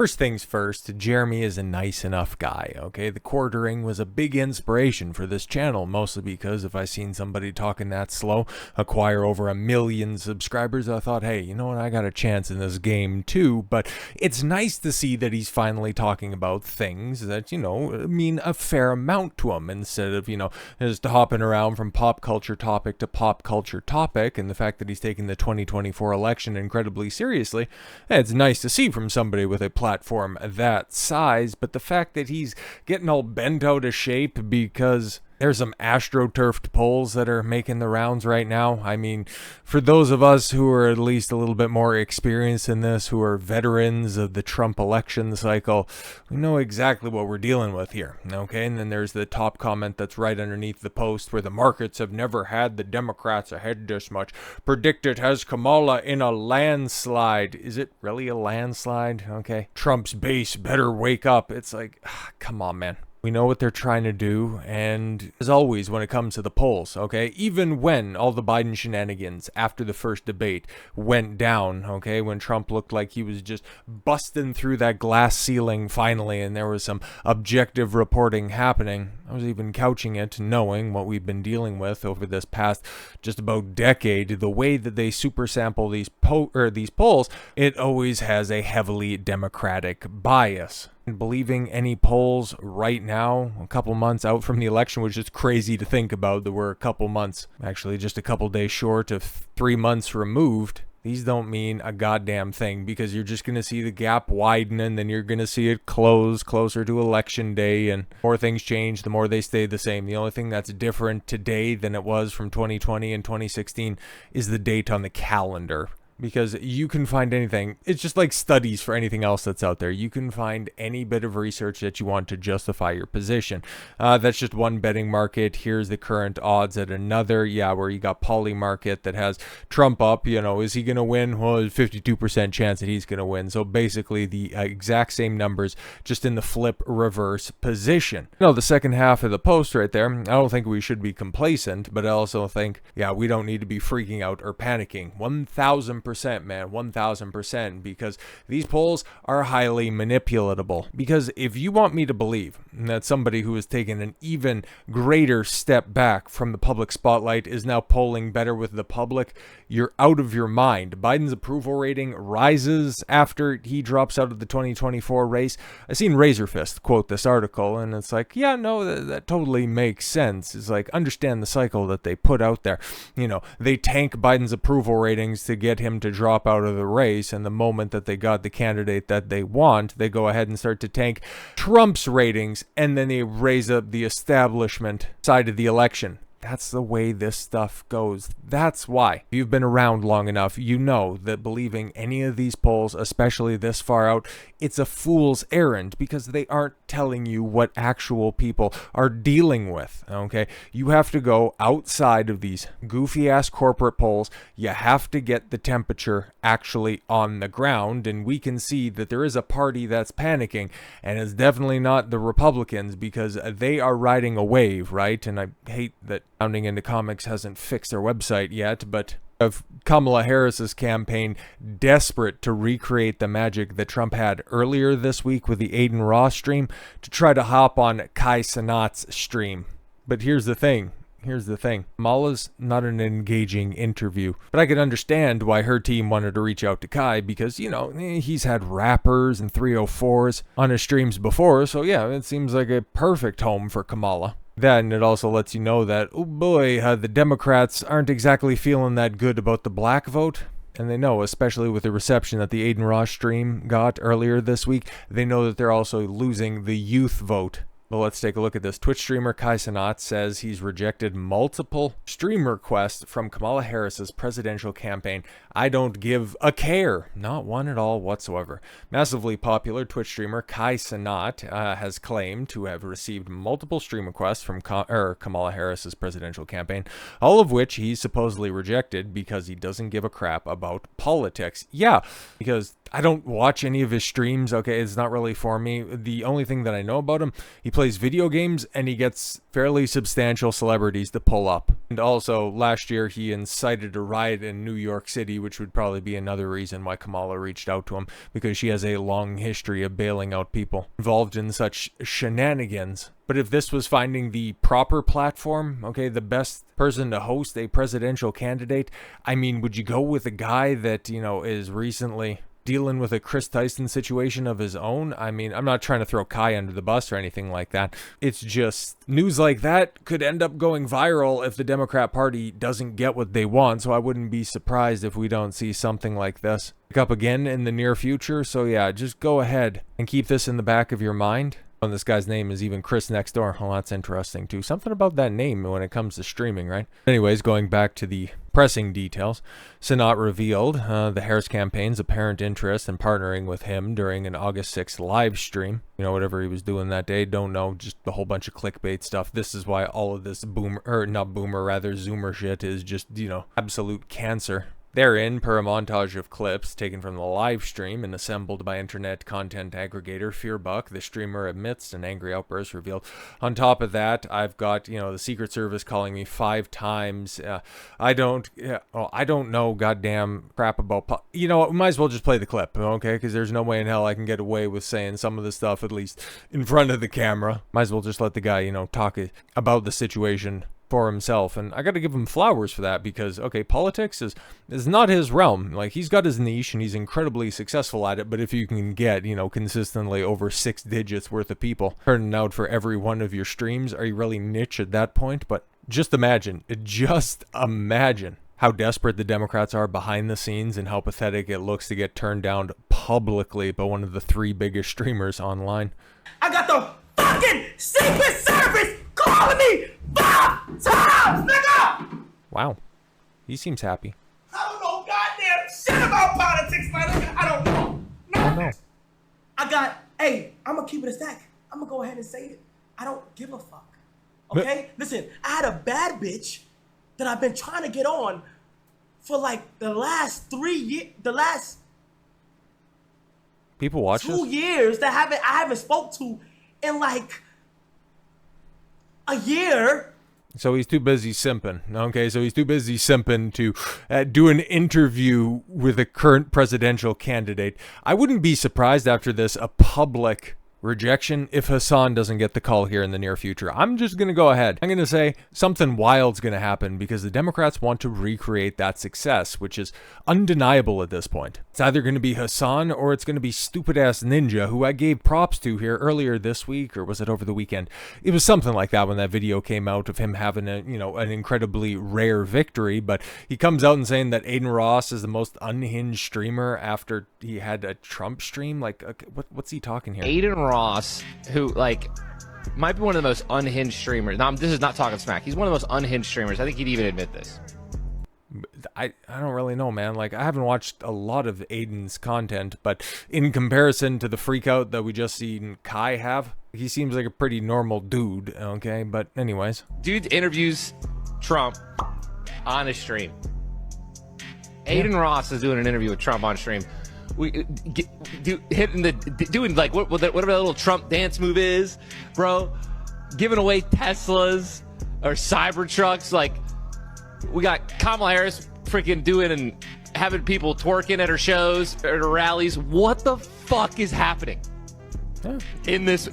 First things first, Jeremy is a nice enough guy, okay? The quartering was a big inspiration for this channel, mostly because if I seen somebody talking that slow, acquire over 1 million subscribers, I thought, hey, you know what, I got a chance in this game too. But it's nice to see that he's finally talking about things that, mean a fair amount to him, instead of, just hopping around from pop culture topic to pop culture topic. And the fact that he's taking the 2024 election incredibly seriously, it's nice to see from somebody with a platform that size. But the fact that he's getting all bent out of shape because there's some astroturfed polls that are making the rounds right now. I mean, for those of us who are at least a little bit more experienced in this, who are veterans of the Trump election cycle, we know exactly what we're dealing with here, okay? And then there's the top comment that's right underneath the post where the markets have never had the Democrats ahead this much. Predicted has Kamala in a landslide. Is it really a landslide? Okay. Trump's base better wake up. It's like, come on, man. We know what they're trying to do, and as always when it comes to the polls, okay, even when all the Biden shenanigans after the first debate went down, okay, when Trump looked like he was just busting through that glass ceiling finally and there was some objective reporting happening, I was even couching it knowing what we've been dealing with over this past just about decade. The way that they super sample these polls, it always has a heavily Democratic bias. Believing any polls right now, a couple months out from the election, which is crazy to think about that we're a couple months, actually just a couple days short of 3 months removed. These don't mean a goddamn thing, because you're just going to see the gap widen and then you're going to see it close closer to election day, and the more things change, the more they stay the same. The only thing that's different today than it was from 2020 and 2016 is the date on the calendar. Because you can find anything. It's just like studies for anything else that's out there. You can find any bit of research that you want to justify your position. That's just one betting market. Here's the current odds at another. Yeah, where you got Poly Market that has Trump up. Is he going to win? Well, there's 52% chance that he's going to win. So basically the exact same numbers, just in the flip reverse position. The second half of the post right there, I don't think we should be complacent, but I also think, we don't need to be freaking out or panicking. 1,000%. Man, 1,000%, because these polls are highly manipulatable. Because if you want me to believe that somebody who has taken an even greater step back from the public spotlight is now polling better with the public, you're out of your mind. Biden's approval rating rises after he drops out of the 2024 race. I seen Razorfist quote this article, and it's like, that totally makes sense. It's like, understand the cycle that they put out there. They tank Biden's approval ratings to get him to drop out of the race, and the moment that they got the candidate that they want, they go ahead and start to tank Trump's ratings, and then they raise up the establishment side of the election. That's the way this stuff goes. That's why. If you've been around long enough, you know that believing any of these polls, especially this far out, it's a fool's errand, because they aren't telling you what actual people are dealing with, okay? You have to go outside of these goofy-ass corporate polls. You have to get the temperature actually on the ground, and we can see that there is a party that's panicking, and it's definitely not the Republicans, because they are riding a wave, right? And I hate that Rounding Into Comics hasn't fixed their website yet, but of Kamala Harris's campaign desperate to recreate the magic that Trump had earlier this week with the Adin Ross stream to try to hop on Kai Cenat's stream. But here's the thing. Kamala's not an engaging interview, but I could understand why her team wanted to reach out to Kai, because, he's had rappers and 304s on his streams before, so it seems like a perfect home for Kamala. Then it also lets you know that, oh boy, the Democrats aren't exactly feeling that good about the black vote. And they know, especially with the reception that the Adin Ross stream got earlier this week, they know that they're also losing the youth vote. Well, let's take a look at this. Twitch streamer Kai Cenat says he's rejected multiple stream requests from Kamala Harris's presidential campaign. I don't give a care. Not one at all whatsoever. Massively popular Twitch streamer Kai Cenat has claimed to have received multiple stream requests from Kamala Harris's presidential campaign, all of which he's supposedly rejected because he doesn't give a crap about politics. Yeah, because I don't watch any of his streams, okay? It's not really for me. The only thing that I know about him, he plays video games and he gets fairly substantial celebrities to pull up. And also, last year he incited a riot in New York City, which would probably be another reason why Kamala reached out to him, because she has a long history of bailing out people involved in such shenanigans. But if this was finding the proper platform, okay, the best person to host a presidential candidate, I mean, would you go with a guy that, you know, is recently dealing with a Chris Tyson situation of his own? I mean, I'm not trying to throw Kai under the bus or anything like that. It's just news like that could end up going viral if the Democrat Party doesn't get what they want. So I wouldn't be surprised if we don't see something like this pick up again in the near future. So yeah, just go ahead and keep this in the back of your mind. And this guy's name is even Chris Next Door. Well, that's interesting too. Something about that name when it comes to streaming, right? Anyways, going back to the pressing details, Cenat revealed the Harris campaign's apparent interest in partnering with him during an August 6th live stream. You know, whatever he was doing that day, don't know, just a whole bunch of clickbait stuff. This is why all of this Zoomer shit is just, you know, absolute cancer. Therein, per a montage of clips taken from the live stream and assembled by internet content aggregator Fearbuck, the streamer admits an angry outburst revealed. On top of that, I've got, you know, the Secret Service calling me 5 times. I don't know goddamn crap about, you know what, we might as well just play the clip, okay? Because there's no way in hell I can get away with saying some of the stuff, at least in front of the camera. Might as well just let the guy, you know, talk about the situation for himself. And I got to give him flowers for that, because okay, politics is not his realm. Like, he's got his niche and he's incredibly successful at it, but if you can get, you know, consistently over 6 digits worth of people turning out for every one of your streams, are you really niche at that point? But just imagine how desperate the Democrats are behind the scenes and how pathetic it looks to get turned down publicly by one of the 3 biggest streamers online. I got the fucking Secret Service calling me 5 times, nigga! Wow. He seems happy. I don't know goddamn shit about politics, man. I don't know. No. Hey, I'm gonna keep it a stack. I'm gonna go ahead and say it. I don't give a fuck. Okay? Listen, I had a bad bitch that I've been trying to get on for like the last 3 years, People watch 2 years that I haven't spoke to in like a year. So he's too busy simping. Okay, so he's too busy simping to do an interview with a current presidential candidate. I wouldn't be surprised after this a public rejection if Hassan doesn't get the call here in the near future. I'm just going to go ahead. I'm going to say something wild's going to happen, because the Democrats want to recreate that success, which is undeniable at this point. It's either going to be Hassan or it's going to be stupid-ass Ninja, who I gave props to here earlier this week, or was it over the weekend? It was something like that when that video came out of him having a, you know, an incredibly rare victory, but he comes out and saying that Adin Ross is the most unhinged streamer after he had a Trump stream. Like, okay, what's he talking here? Adin Ross, who like might be one of the most unhinged streamers. Now, this is not talking smack. He's one of the most unhinged streamers. I think he'd even admit this. I don't really know, man. Like, I haven't watched a lot of Aiden's content, but in comparison to the freak out that we just seen Kai have, he seems like a pretty normal dude, okay? But anyways. Dude interviews Trump on a stream. Adin Ross is doing an interview with Trump on stream. Doing like whatever that little Trump dance move is, bro. Giving away Teslas or Cybertrucks. Like, we got Kamala Harris freaking doing and having people twerking at her shows, at her rallies. What the fuck is happening in this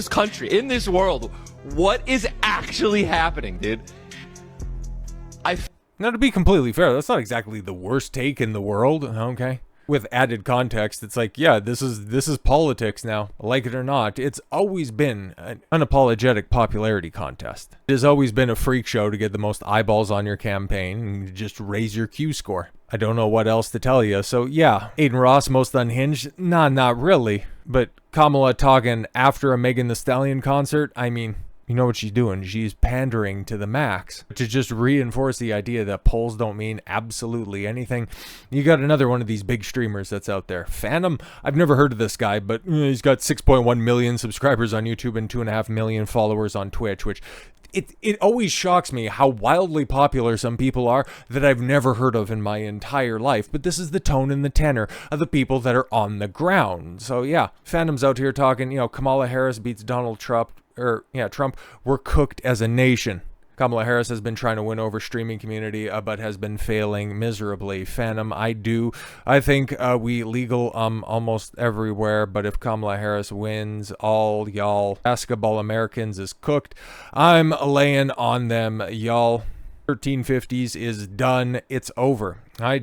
country, in this world? What is actually happening, dude? Now, to be completely fair, that's not exactly the worst take in the world, okay? With added context, it's like, yeah, this is politics now. Like it or not, it's always been an unapologetic popularity contest. It has always been a freak show to get the most eyeballs on your campaign and just raise your Q score. I don't know what else to tell you. So yeah, Adin Ross most unhinged? Nah, not really. But Kamala talking after a Megan Thee Stallion concert, I mean, you know what she's doing. She's pandering to the max to just reinforce the idea that polls don't mean absolutely anything. You got another one of these big streamers that's out there. Phantom, I've never heard of this guy, but he's got 6.1 million subscribers on YouTube and 2.5 million followers on Twitch, which it always shocks me how wildly popular some people are that I've never heard of in my entire life. But this is the tone and the tenor of the people that are on the ground. So yeah, fandoms out here talking, Kamala Harris beats Donald Trump, Trump. We're cooked as a nation. Kamala Harris has been trying to win over streaming community, but has been failing miserably. Phantom, I think we legal almost everywhere, but if Kamala Harris wins, all y'all basketball Americans is cooked. I'm laying on them, y'all. 1350s is done. It's over. I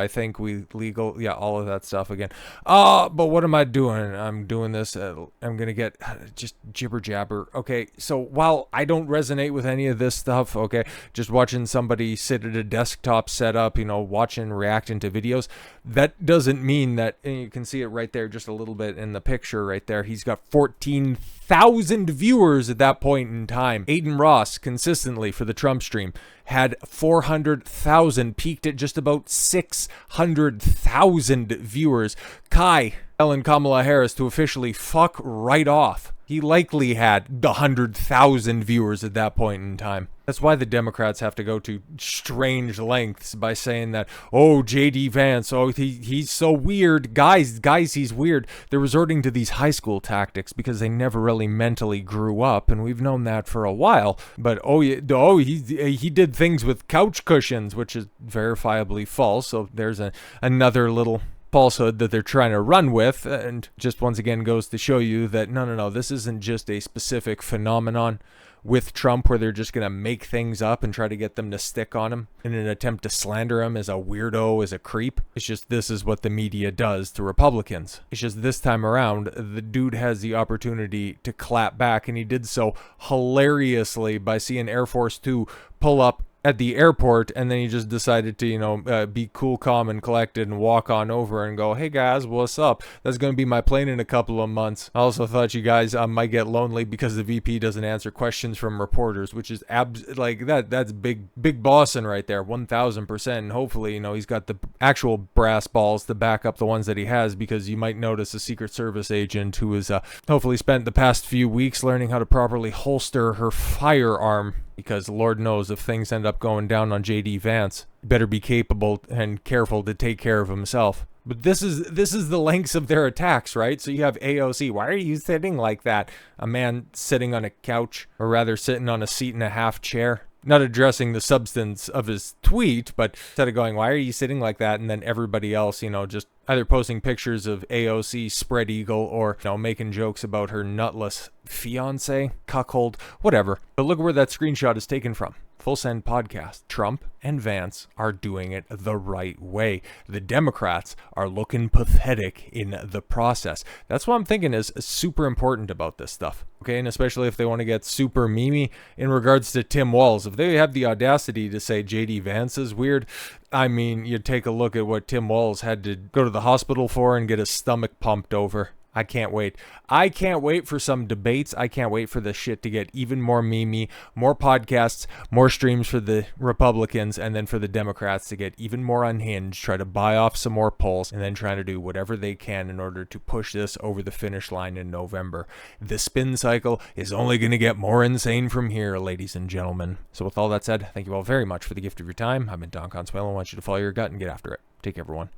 think we legal, all of that stuff again. But what am I doing? I'm doing this. I'm going to get just jibber jabber. Okay, so while I don't resonate with any of this stuff, okay, just watching somebody sit at a desktop setup, watching, reacting to videos, that doesn't mean that, and you can see it right there just a little bit in the picture right there. He's got 14,000 viewers at that point in time. Adin Ross consistently for the Trump stream had 400,000, peaked at just about 600,000 viewers. Kai telling Kamala Harris to officially fuck right off. He likely had the 100,000 viewers at that point in time. That's why the Democrats have to go to strange lengths by saying that, oh, J.D. Vance, oh, he's so weird. Guys, he's weird. They're resorting to these high school tactics because they never really mentally grew up, and we've known that for a while. But, he did things with couch cushions, which is verifiably false, so there's another little falsehood that they're trying to run with, and just once again goes to show you that no, this isn't just a specific phenomenon with Trump where they're just going to make things up and try to get them to stick on him in an attempt to slander him as a weirdo, as a creep. It's just this is what the media does to Republicans. It's just this time around, the dude has the opportunity to clap back, and he did so hilariously by seeing Air Force 2 pull up at the airport, and then he just decided to, be cool, calm, and collected and walk on over and go, hey guys, what's up? That's going to be my plane in a couple of months. I also thought you guys might get lonely because the VP doesn't answer questions from reporters, which is that's big bossing right there, 1,000%. And hopefully, he's got the actual brass balls to back up the ones that he has, because you might notice a Secret Service agent who has hopefully spent the past few weeks learning how to properly holster her firearm, because Lord knows if things end up going down on J.D. Vance, better be capable and careful to take care of himself. But this is the lengths of their attacks, right? So you have AOC. Why are you sitting like that? A man sitting on a couch, or rather sitting on a seat and a half chair. Not addressing the substance of his tweet, but instead of going, why are you sitting like that? And then everybody else, just either posting pictures of AOC spread eagle, or, making jokes about her nutless fiance, cuckold, whatever. But look where that screenshot is taken from. Full Send Podcast. Trump and Vance are doing it the right way. The Democrats are looking pathetic in the process. That's what I'm thinking is super important about this stuff. Okay, and especially if they want to get super memey in regards to Tim Walz. If they have the audacity to say J.D. Vance is weird, I mean, you take a look at what Tim Walz had to go to the hospital for and get his stomach pumped over. I can't wait. I can't wait for some debates. I can't wait for this shit to get even more memey, more podcasts, more streams for the Republicans, and then for the Democrats to get even more unhinged, try to buy off some more polls, and then try to do whatever they can in order to push this over the finish line in November. The spin cycle is only going to get more insane from here, ladies and gentlemen. So with all that said, thank you all very much for the gift of your time. I've been Don Consuelo. I want you to follow your gut and get after it. Take care, everyone.